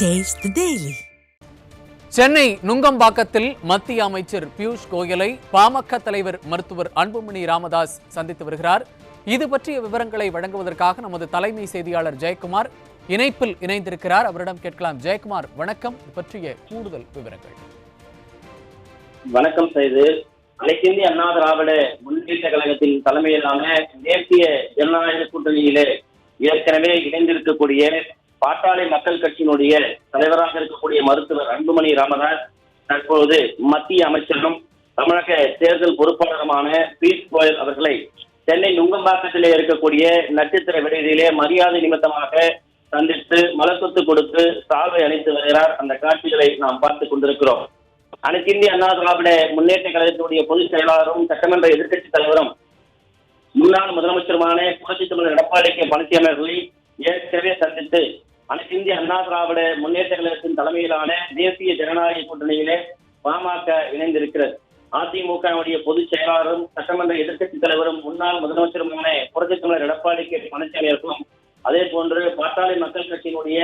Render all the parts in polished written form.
Taste the Daily. Chennai நுங்கம்பாக்கத்தில் மத்திய அமைச்சர் பியூஷ் கோயலை பாமக தலைவர் மருத்துவர் அன்புமணி ராமதாஸ் சந்தித்து வருகிறார். இது பற்றிய விவரங்களை வழங்குவதற்காக நமது தலைமை செய்தியாளர் ஜெயக்குமார் இணைப்பில் இணைந்திருக்கிறார். அவரிடம் கேட்கலாம். ஜெயக்குமார், வணக்கம். இது பற்றிய கூடுதல் விவரங்கள். வணக்கம் செய்து அனைத்திந்திய அண்ணா திராவிட முன்னேற்ற கழகத்தின் தலைமையிலான தேசிய ஜனநாயக கூட்டணியிலே ஏற்கனவே இணைந்திருக்கக்கூடிய பாட்டாளி மக்கள் கட்சியினுடைய தலைவராக இருக்கக்கூடிய மருத்துவர் அன்புமணி ராமதாஸ் தற்போது மத்திய அமைச்சரும் தமிழக தேர்தல் பொறுப்பாளருமான பியூஷ் கோயல் அவர்களை சென்னை நுங்கம்பாக்கத்திலே இருக்கக்கூடிய நட்சத்திர விடுதியிலே மரியாதை நிமித்தமாக சந்தித்து மலர்சொத்து கொடுத்து சால்வை அணிந்து வருகிறார். அந்த காட்சிகளை நாம் பார்த்துக் கொண்டிருக்கிறோம். அனைத்து இந்திய அண்ணா திராவிட முன்னேற்ற கழகத்தினுடைய பொதுச் செயலாளரும் சட்டமன்ற எதிர்க்கட்சித் தலைவரும் முன்னாள் முதலமைச்சருமான புரட்சித் தலைவர் எடப்பாடி கே பழனிசாமி அவர்களை ஏற்கனவே சந்தித்து அனைத்து இந்திய அண்ணா திராவிட முன்னேற்ற கழகத்தின் தலைமையிலான தேசிய ஜனநாயக கூட்டணியிலே பாமக இணைந்திருக்கிறது. அதிமுகவுடைய பொதுச் செயலாளரும் சட்டமன்ற எதிர்க்கட்சித் தலைவரும் முன்னாள் முதலமைச்சருமான புரட்சித் தலைவர் எடப்பாடி கே பழனிசாமி அவர்களும் அதே போன்று பாட்டாளி மக்கள் கட்சியினுடைய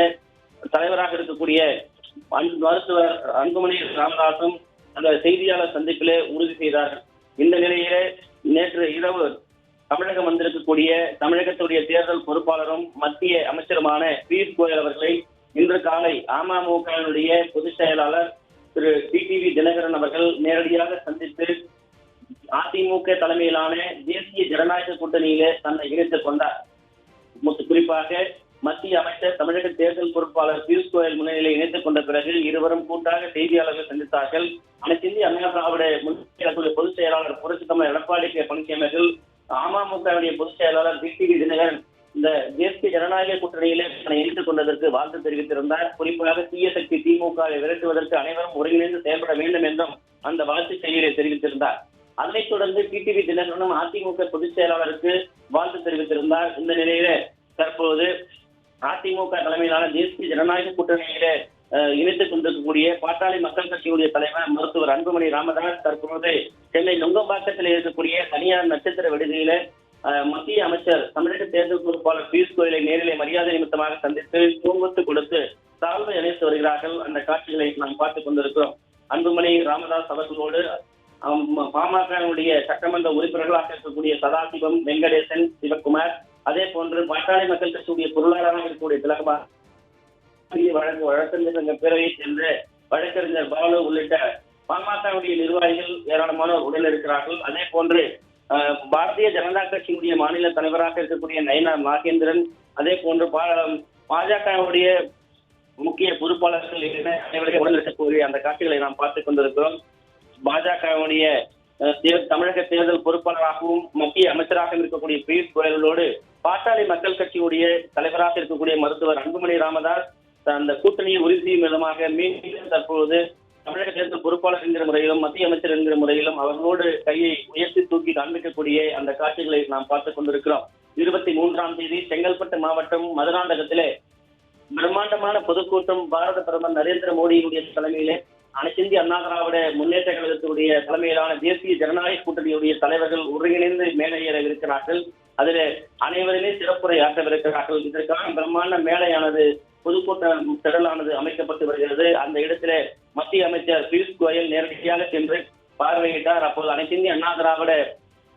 தலைவராக இருக்கக்கூடிய மருத்துவர் அன்புமணி ராமதாசும் அந்த செய்தியாளர் சந்திப்பிலே உறுதி செய்தார்கள். இந்த நிலையிலே நேற்று இரவு தமிழகம் வந்திருக்கக்கூடிய தமிழகத்துடைய தேர்தல் பொறுப்பாளரும் மத்திய அமைச்சருமான பியூஷ் கோயல் அவர்களை இன்று காலை அமமுகவினுடைய பொதுச் செயலாளர் திரு டிடிவி தினகரன் அவர்கள் நேரடியாக சந்தித்து அதிமுக தலைமையிலான தேசிய ஜனநாயக கூட்டணியிலே தன்னை இணைத்துக் கொண்டார். குறிப்பாக மத்திய அமைச்சர் தமிழக தேர்தல் பொறுப்பாளர் பியூஷ் கோயல் முன்னிலையில் இணைத்துக் கொண்ட பிறகு இருவரும் கூட்டாக செய்தியாளர்கள் சந்தித்தார்கள். அனைத்து இந்திய அண்ணா திராவிட முன்னேற்ற பொதுச் செயலாளர் புரட்சித் தலைவர் எடப்பாடி கே பழனிசாமி அவர்கள் அமமுகவுடைய பொதுச் செயலாளர் டிடிவி தினகரன் இந்த தேசிய ஜனநாயக கூட்டணியிலே தன்னை இணைத்துக் கொண்டதற்கு வாழ்த்து தெரிவித்திருந்தார். குறிப்பாக தீய சக்தி திமுகவை விரட்டுவதற்கு அனைவரும் ஒருங்கிணைந்து செயல்பட வேண்டும் என்றும் அந்த வாழ்த்து செய்தியை தெரிவித்திருந்தார். அதனைத் தொடர்ந்து டிடிவி தினகரனும் அதிமுக பொதுச் செயலாளருக்கு வாழ்த்து தெரிவித்திருந்தார். இந்த நிலையிலே தற்போது அதிமுக தலைமையிலான தேசிய ஜனநாயக கூட்டணியிலே இணைத்துக் கொண்டிருக்கக்கூடிய பாட்டாளி மக்கள் கட்சியுடைய தலைவர் மருத்துவர் அன்புமணி ராமதாஸ் தற்போது சென்னை நுங்கம்பாக்கத்தில் இருக்கக்கூடிய தனியார் நட்சத்திர விடுதியில மத்திய அமைச்சர் தமிழக தேர்தல் பொறுப்பாளர் பியூஷ் கோயலை நேரிலே மரியாதை நிமித்தமாக சந்தித்து பூங்கொத்து கொடுத்து சால்வை அணிவித்து வருகிறார்கள். அந்த காட்சிகளை நாம் பார்த்துக் கொண்டிருக்கிறோம். அன்புமணி ராமதாஸ் அவர்களோடு பாமகவுடைய சட்டமன்ற உறுப்பினர்களாக இருக்கக்கூடிய சதாசிவம், வெங்கடேசன், சிவகுமார், அதே போன்று பாட்டாளி மக்கள் கட்சியுடைய பொருளாளராக இருக்கக்கூடிய திலகமா வழக்கறிஞர் பேரவையை சேர்ந்த வழக்கறிஞர் பாலு உள்ளிட்ட பாமகவுடைய நிர்வாகிகள் ஏராளமானோர் உடல் இருக்கிறார்கள். அதே போன்று பாரதிய ஜனதா கட்சியுடைய மாநில தலைவராக இருக்கக்கூடிய நயனா நாகேந்திரன், அதே போன்று பாஜகவுடைய முக்கிய பொறுப்பாளர்கள் அனைவரையும் உடல் இருக்கக்கூடிய அந்த காட்சிகளை நாம் பார்த்துக் கொண்டிருக்கிறோம். பாஜகவுடைய தமிழக தேர்தல் பொறுப்பாளராகவும் மத்திய அமைச்சராக இருக்கக்கூடிய பியூஷ் கோயலோடு பாட்டாளி மக்கள் கட்சியுடைய தலைவராக இருக்கக்கூடிய மருத்துவர் அன்புமணி ராமதாஸ் அந்த கூட்டணியை உறுதி செய்யும் விதமாக மீண்டும் தற்போது தமிழக தேர்தல் பொறுப்பாளர் என்கிற முறையிலும் மத்திய அமைச்சர் என்கிற முறையிலும் அவர்களோடு கையை உயர்த்தி தூக்கி காண்பிக்கக்கூடிய அந்த காட்சிகளை நாம் பார்த்துக் கொண்டிருக்கிறோம். 23ஆம் தேதி செங்கல்பட்டு மாவட்டம் மதுராந்தகத்திலே பிரம்மாண்டமான பொதுக்கூட்டம் பாரத பிரதமர் நரேந்திர மோடியினுடைய தலைமையிலே அனைத்து இந்திய அண்ணா திராவிட முன்னேற்ற கழகத்தினுடைய தலைமையிலான தேசிய ஜனநாயக கூட்டணியுடைய தலைவர்கள் ஒருங்கிணைந்து மேடையேற இருக்கிறார்கள். அதில் அனைவருமே சிறப்புரை ஆற்றவிருக்கிறார்கள். இதற்கான பிரம்மாண்ட மேடையானது பொதுக்கூட்ட திடலானது அமைக்கப்பட்டு வருகிறது. அந்த இடத்திலே மத்திய அமைச்சர் பியூஷ் கோயல் நேரடியாக சென்று பார்வையிட்டார். அப்போது அனைத்து இந்திய அண்ணா திராவிட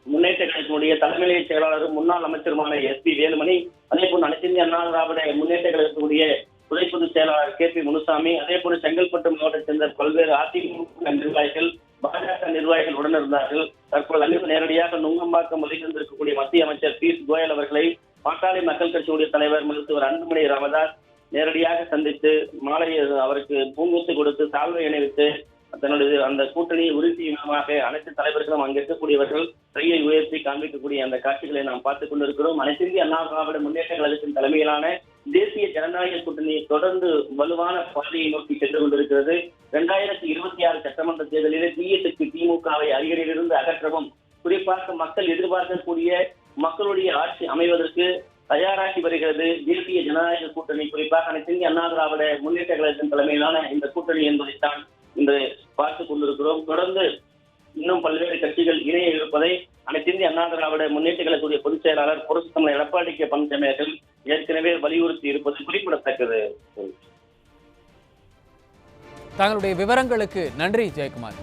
முன்னேற்ற கழகத்தினுடைய தலைமை செயலாளரும் முன்னாள் அமைச்சருமான SP வேலுமணி, அதே போன்று அனைத்து இந்திய அண்ணா திராவிட முன்னேற்ற கழகத்தினுடைய துணை பொதுச் செயலாளர் KP முனுசாமி, அதே போல செங்கல்பட்டு மாவட்டத்தை சேர்ந்த பல்வேறு அதிமுக நிர்வாகிகள், பாஜக நிர்வாகிகள் உடனிருந்தார்கள். தற்போது நேரடியாக நுங்கம்பாக்கம் வந்திருக்கக்கூடிய மத்திய அமைச்சர் பியூஷ் கோயல் அவர்களை பாட்டாளி மக்கள் கட்சியுடைய தலைவர் மருத்துவர் அன்புமணி ராமதாஸ் நேரடியாக சந்தித்து மாலை அவருக்கு பூங்கொத்து கொடுத்து சால்வை அணிவித்து தன்னுடைய அந்த கூட்டணியை உறுதி விதமாக அனைத்து தலைவர்களும் அங்கு இருக்கக்கூடியவர்கள் கையை உயர்த்தி காண்பிக்கக்கூடிய அந்த காட்சிகளை நாம் பார்த்துக் கொண்டிருக்கிறோம். அனைத்து இந்திய அண்ணா திராவிட முன்னேற்ற கழகத்தின் தலைமையிலான தேசிய ஜனநாயக கூட்டணி தொடர்ந்து வலுவான பாதையை நோக்கி சென்று கொண்டிருக்கிறது. 2026 சட்டமன்ற தேர்தலிலே தீய சக்தி திமுகவை அரியணையிலிருந்து அகற்றவும், குறிப்பாக மக்கள் எதிர்பார்க்கக்கூடிய மக்களுடைய ஆட்சி அமைவதற்கு தயாராகி வருகிறது தேசிய ஜனநாயக கூட்டணி. குறிப்பாக அனைத்து இந்திய அண்ணா திராவிட முன்னேற்ற கழகத்தின் தலைமையிலான இந்த கூட்டணி என்பதைத்தான் இன்று பார்த்துக் கொண்டிருக்கிறோம். தொடர்ந்து இன்னும் பல்வேறு கட்சிகள் இணைய இருப்பதை அனைத்து இந்திய அண்ணா திராவிட முன்னேற்ற கழகத்துடைய பொதுச் செயலாளர் புரட்சித் தலைவர் எடப்பாடி கே பழனிசாமி அவர்கள் ஏற்கனவே வலியுறுத்தி இருப்பது குறிப்பிடத்தக்கது. தங்களுடைய விவரங்களுக்கு நன்றி ஜெயக்குமார்.